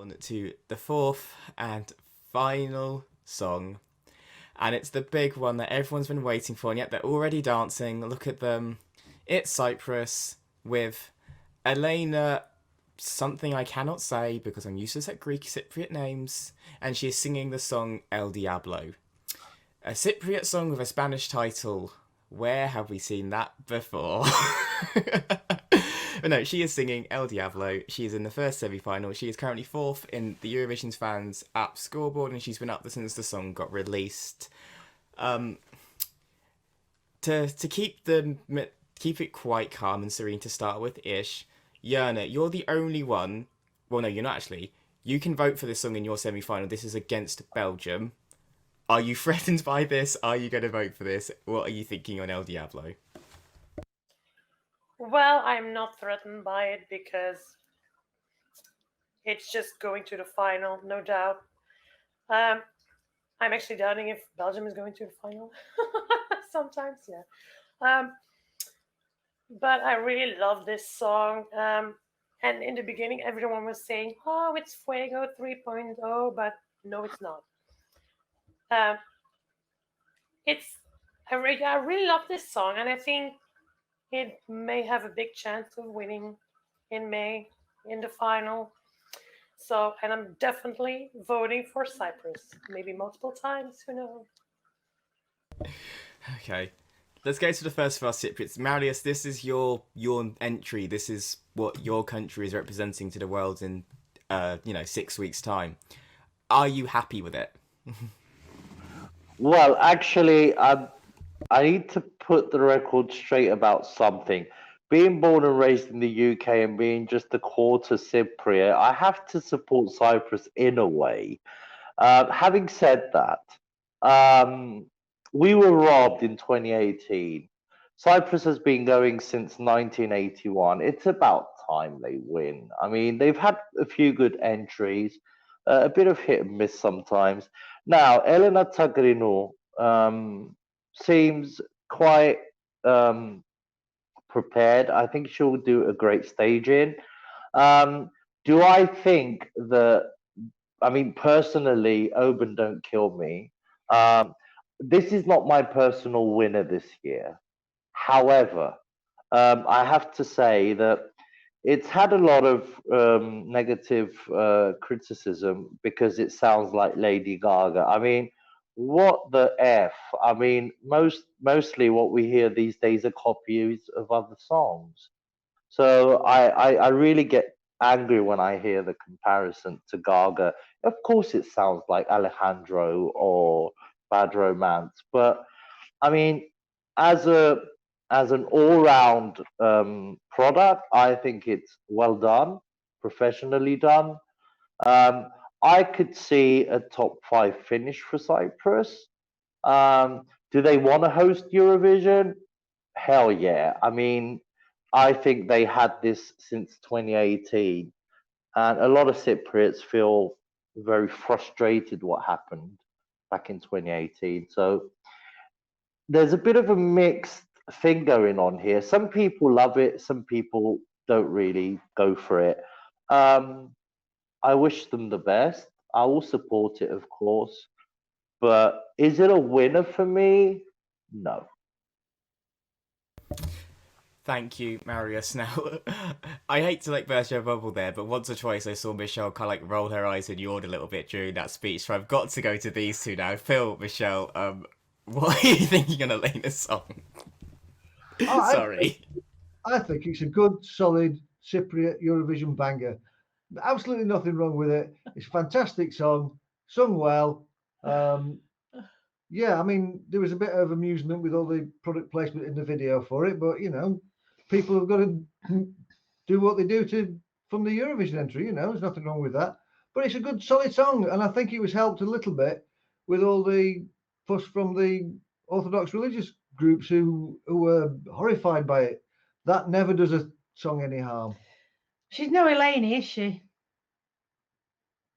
on to the fourth and final song. And it's the big one that everyone's been waiting for, and yet they're already dancing. Look at them. It's Cyprus with Elena, something I cannot say because I'm useless at Greek Cypriot names, and she is singing the song El Diablo. A Cypriot song with a Spanish title. Where have we seen that before? But no, she is singing El Diablo. She is in the first semi-final. She is currently fourth in the Eurovision's fans app scoreboard, and she's been up there since the song got released. To keep it quite calm and serene to start with, Ish, Yerna, you're the only one. Well, no, you're not actually. You can vote for this song in your semi-final. This is against Belgium. Are you threatened by this? Are you going to vote for this? What are you thinking on El Diablo? Well, I'm not threatened by it because it's just going to the final, no doubt. I'm actually doubting if Belgium is going to the final. Sometimes, yeah. But I really love this song. And in the beginning, everyone was saying, "Oh, it's Fuego 3.0," but no, it's not. I really love this song, and I think it may have a big chance of winning in May in the final. So, and I'm definitely voting for Cyprus. Maybe multiple times, who knows? Okay. Let's go to the first of our Cypriots. Marius, this is your entry. This is what your country is representing to the world in 6 weeks' time. Are you happy with it? Well, actually, I need to put the record straight about something. Being born and raised in the UK and being just a quarter Cypriot, I have to support Cyprus in a way. Having said that, we were robbed in 2018. Cyprus has been going since 1981. It's about time they win. I mean, they've had a few good entries, a bit of hit and miss sometimes. Now, Elena Tsagrinou seems quite prepared. I think she'll do a great staging. Do I think that? I mean, personally, Oban don't kill me. This is not my personal winner this year. However, I have to say that it's had a lot of negative criticism because it sounds like Lady Gaga. I mean, what the F? I mean, mostly what we hear these days are copies of other songs. So I really get angry when I hear the comparison to Gaga. Of course, it sounds like Alejandro or Bad Romance, but I mean, as a as an all-round product, I think it's well done, professionally done. Um, I could see a top five finish for Cyprus. Do they want to host Eurovision? Hell yeah. I mean, I think they had this since 2018, and a lot of Cypriots feel very frustrated what happened back in 2018. So there's a bit of a mixed thing going on here. Some people love it, some people don't really go for it. Um, I wish them the best. I will support it, of course. But is it a winner for me? No. Thank you, Marius. Now, I hate to burst your bubble there, but once or twice I saw Michelle kind of roll her eyes and yawn a little bit during that speech. So I've got to go to these two now. Phil, Michelle, what are you thinking on Elena's song? Sorry. I think it's a good, solid Cypriot Eurovision banger. Absolutely nothing wrong with it. It's a fantastic song, sung well. Yeah, I mean, there was a bit of amusement with all the product placement in the video for it, but people have got to do what they do from the Eurovision entry. There's nothing wrong with that. But it's a good, solid song, and I think it was helped a little bit with all the fuss from the Orthodox religious groups who were horrified by it. That never does a song any harm. She's no Eleni, is she?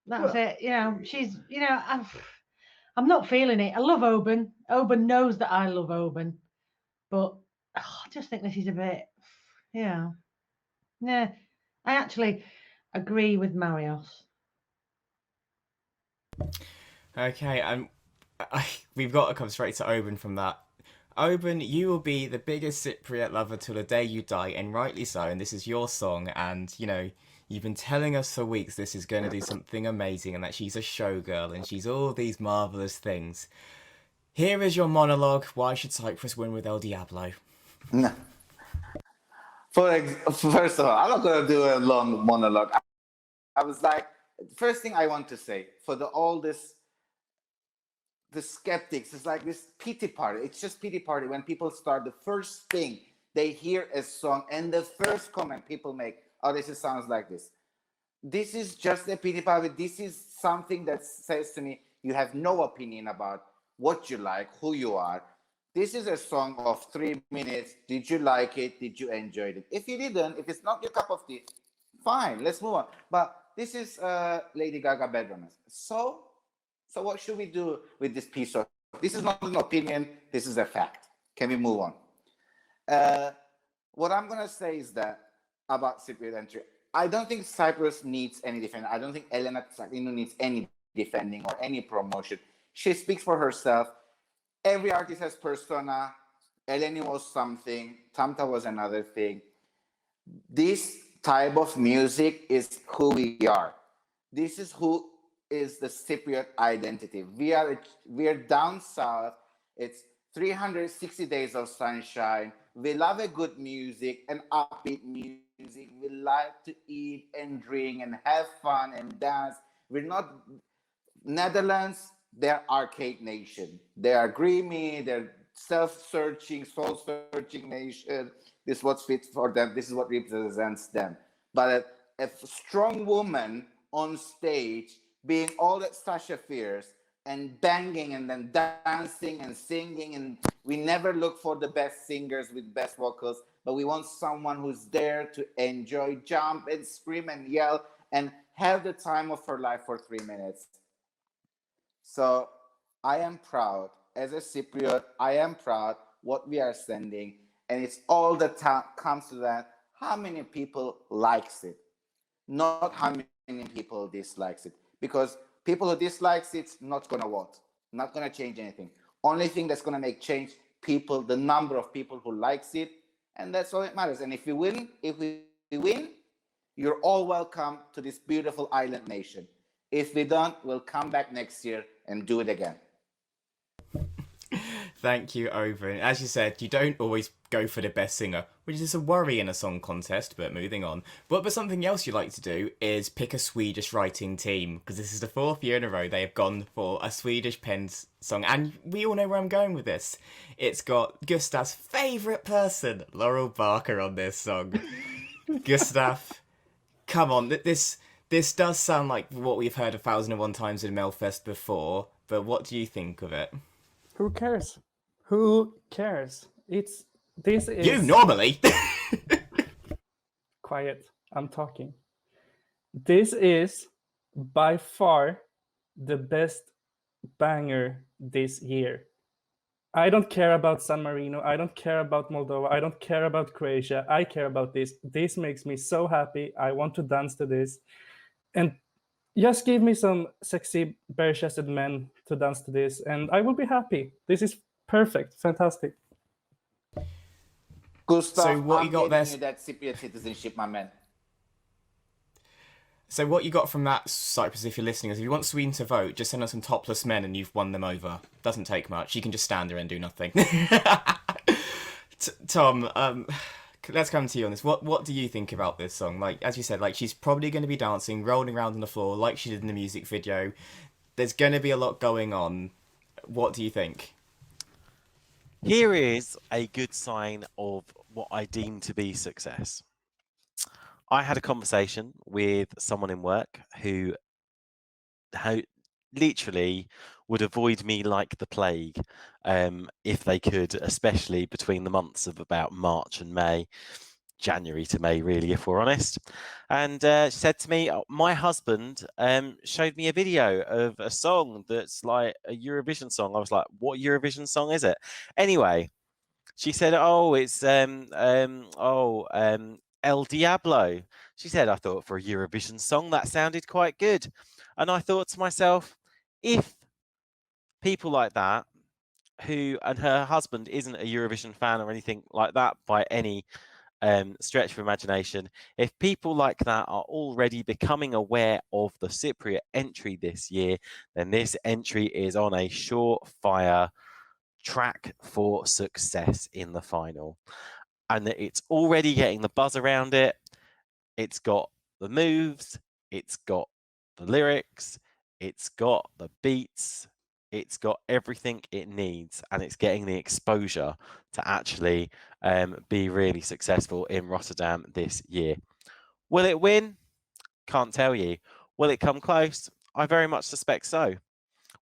That's it. She's, I'm not feeling it. I love Oban. Oban knows that I love Oban. But I just think this is a bit, yeah. I actually agree with Marios. Okay, and we've got to come straight to Oban from that. Oban, you will be the biggest Cypriot lover till the day you die, and rightly so. And this is your song, and you've been telling us for weeks this is going to do something amazing, and that she's a showgirl, and she's all these marvelous things. Here is your monologue. Why should Cyprus win with El Diablo? No. First of all, I'm not gonna do a long monologue. I was like, first thing I want to say for the skeptics, it's like this pity party. It's just pity party when people start. The first thing they hear a song, and the first comment people make, "Oh, sounds like this." This is just a pity party. This is something that says to me, you have no opinion about what you like, who you are. This is a song of 3 minutes. Did you like it? Did you enjoy it? If you didn't, if it's not your cup of tea, fine, let's move on. But this is Lady Gaga bedroom. So what should we do with this piece of? This is not an opinion. This is a fact. Can we move on? What I'm gonna say is that about Cypriot entry, I don't think Cyprus needs any defending. I don't think Elena Tsagrinou needs any defending or any promotion. She speaks for herself. Every artist has persona. Eleni was something. Tamta was another thing. This type of music is who we are. This is who is the Cypriot identity. We are down south. It's 360 days of sunshine. We love a good music and upbeat music. We like to eat and drink and have fun and dance. We're not Netherlands. They're arcade nation. They are dreamy. They're self-searching, soul-searching nation. This is what fits for them. This is what represents them. But a strong woman on stage being all that Sasha fears and banging and then dancing and singing, and we never look for the best singers with best vocals, but we want someone who's there to enjoy, jump and scream and yell and have the time of her life for 3 minutes. So I am proud as a Cypriot. I am proud what we are sending, and it's all the time comes to that. How many people likes it? Not how many people dislikes it, because people who dislikes it's not gonna what? Not gonna change anything. Only thing that's gonna make change people, the number of people who likes it, and that's all that matters. And if we win, you're all welcome to this beautiful island nation. If we don't, we'll come back next year and do it again. Thank you, Oban. As you said, you don't always go for the best singer, which is a worry in a song contest, but moving on. But something else you like to do is pick a Swedish writing team, because this is the 4th year in a row they have gone for a Swedish penned song, and we all know where I'm going with this. It's got Gustav's favourite person, Laurel Barker, on this song. Gustav, come on, this does sound like what we've heard 1,001 times in Melfest before, but what do you think of it? Who cares? Who cares? This is... You normally! Quiet, I'm talking. This is by far the best banger this year. I don't care about San Marino. I don't care about Moldova. I don't care about Croatia. I care about this. This makes me so happy. I want to dance to this. And just give me some sexy bare-chested men to dance to this, and I will be happy. This is perfect, fantastic. Gustav, so what you got there? You that Cypriot citizenship, my man. So what you got from that, Cyprus, if you're listening, is if you want Sweden to vote, just send us some topless men and you've won them over. Doesn't take much. You can just stand there and do nothing. Tom, let's come to you on this. What do you think about this song? Like, as you said, like she's probably going to be dancing, rolling around on the floor like she did in the music video. There's going to be a lot going on. What do you think? Here is a good sign of what I deem to be success. I had a conversation with someone in work who literally would avoid me like the plague if they could, especially between the months of about March and May, January to May, really, if we're honest. And she said to me, my husband showed me a video of a song that's like a Eurovision song. I was like, what Eurovision song is it? Anyway, she said, oh, it's El Diablo. She said, I thought for a Eurovision song that sounded quite good. And I thought to myself, if people like that, who, and her husband isn't a Eurovision fan or anything like that by any stretch of imagination, if people like that are already becoming aware of the Cypriot entry this year, then this entry is on a surefire track for success in the final. And it's already getting the buzz around it. It's got the moves, it's got the lyrics, it's got the beats, it's got everything it needs, and it's getting the exposure to actually be really successful in Rotterdam this year. Will it win? Can't tell you. Will it come close? I very much suspect so.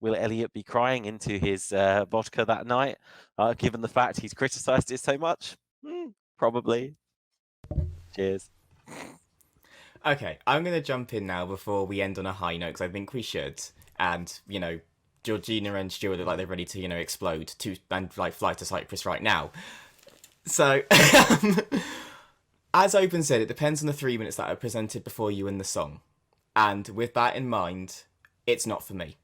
Will Elliot be crying into his vodka that night, given the fact he's criticised it so much? Probably. Cheers. Okay, I'm going to jump in now before we end on a high note, because I think we should. And, you know, Georgina and Stuart look like they're ready to, you know, explode and like fly to Cyprus right now. So, as Open said, it depends on the 3 minutes that are presented before you in the song. And with that in mind, it's not for me.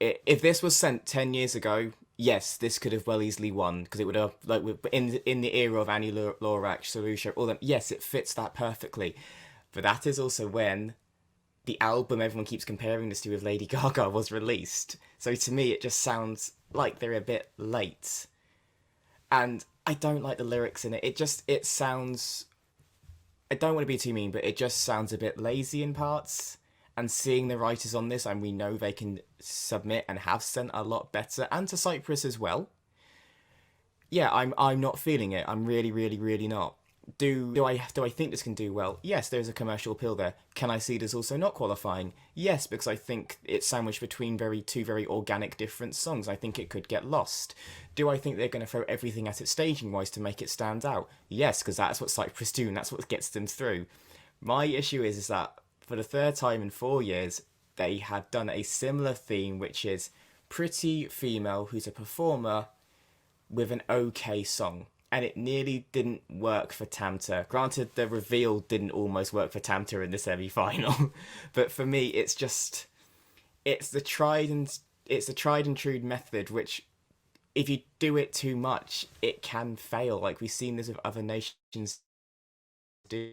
If this was sent 10 years ago, yes, this could have well easily won, because it would have, like, in the era of Annie Lorak, Sarusha, all them, yes, it fits that perfectly. But that is also when the album everyone keeps comparing this to with Lady Gaga was released. So to me, it just sounds like they're a bit late. And I don't like the lyrics in it. It sounds... I don't want to be too mean, but it just sounds a bit lazy in parts. And seeing the writers on this, and we know they can submit and have sent a lot better, and to Cyprus as well. Yeah, I'm not feeling it. I'm really, really, really not. Do I think this can do well? Yes, there's a commercial appeal there. Can I see this also not qualifying? Yes, because I think it's sandwiched between two very organic different songs. I think it could get lost. Do I think they're going to throw everything at it staging-wise to make it stand out? Yes, because that's what Cyprus do, and that's what gets them through. My issue is that for the 3rd time in 4 years, they had done a similar theme, which is pretty female who's a performer with an okay song. And it nearly didn't work for Tamta. Granted, the reveal didn't almost work for Tamta in the semi-final, but for me, it's the tried and true method. Which, if you do it too much, it can fail. Like we've seen this with other nations do.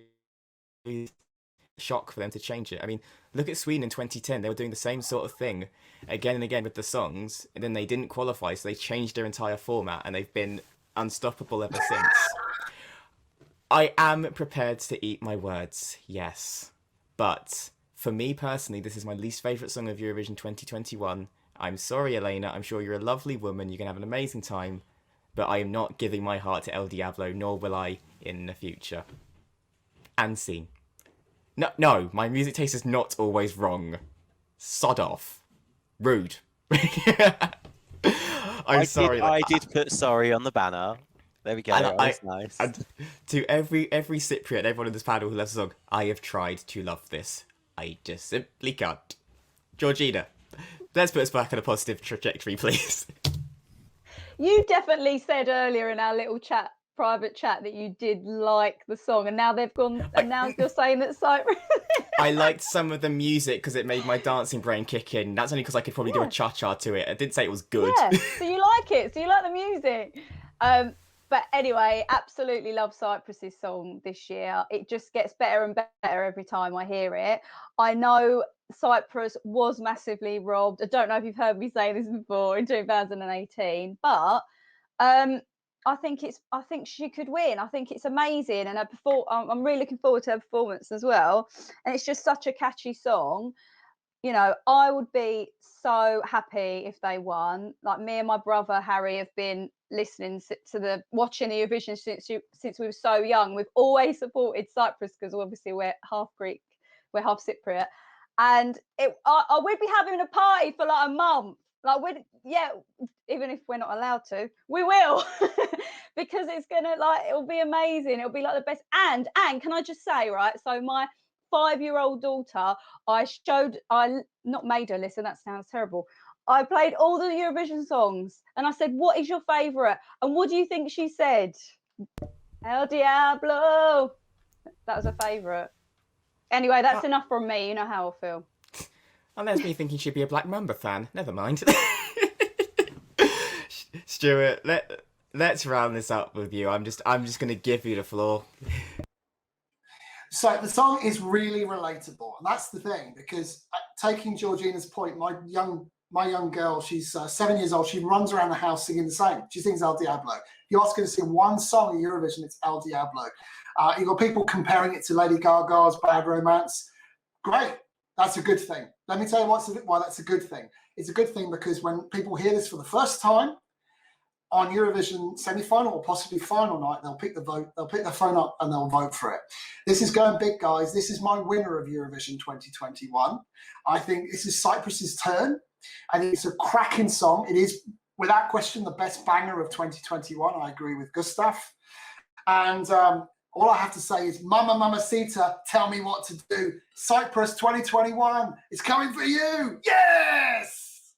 Shock for them to change it. I mean, look at Sweden in 2010. They were doing the same sort of thing again and again with the songs, and then they didn't qualify, so they changed their entire format, and they've been unstoppable ever since. I am prepared to eat my words, yes. But for me personally, this is my least favourite song of Eurovision 2021. I'm sorry, Elena. I'm sure you're a lovely woman. You're going to have an amazing time. But I am not giving my heart to El Diablo, nor will I in the future. And scene. No, my music taste is not always wrong. Sod off. Rude. I'm sorry. I did put sorry on the banner. There we go. That was nice. And to every Cypriot, everyone in this panel who loves the song, I have tried to love this. I just simply can't. Georgina, let's put us back on a positive trajectory, please. You definitely said earlier in our little private chat, that you did like the song, and now they've gone, and now you're saying that Cyprus. I liked some of the music because it made my dancing brain kick in. That's only because I could probably do a cha-cha to it. I didn't say it was good. Yeah, so you like it. So you like the music. But anyway, absolutely love Cyprus's song this year. It just gets better and better every time I hear it. I know Cyprus was massively robbed. I don't know if you've heard me say this before in 2018, but I think she could win. I think it's amazing, and I'm really looking forward to her performance as well. And it's just such a catchy song. You know, I would be so happy if they won. Like, me and my brother Harry have been listening to watching the Eurovision since we were so young. We've always supported Cyprus because obviously we're half Greek, we're half Cypriot, and we'd be having a party for like a month. Like, even if we're not allowed to, we will, because it's gonna, like, it'll be amazing. It'll be like the best. And can I just say, right? So my 5-year-old daughter, I not made her listen. That sounds terrible. I played all the Eurovision songs, and I said, "What is your favourite?" And what do you think she said? El Diablo. That was her favourite. Anyway, that's enough from me. You know how I feel. And there's me thinking she'd be a Black Mamba fan. Never mind. Stuart, let's round this up with you. I'm just going to give you the floor. So the song is really relatable, and that's the thing, because taking Georgina's point, my young girl, she's 7 years old. She runs around the house singing the same. She sings El Diablo. You ask her to sing one song at Eurovision, it's El Diablo. You've got people comparing it to Lady Gaga's Bad Romance. Great, that's a good thing. Let me tell you why that's a good thing. It's a good thing because when people hear this for the first time on Eurovision semi-final or possibly final night, they'll pick their phone up and they'll vote for it. This is going big, guys. This is my winner of Eurovision 2021. I think this is Cyprus's turn, and it's a cracking song. It is, without question, the best banger of 2021. I agree with Gustav. And all I have to say is, Mama Mamacita, tell me what to do. Cyprus 2021 is coming for you. Yes!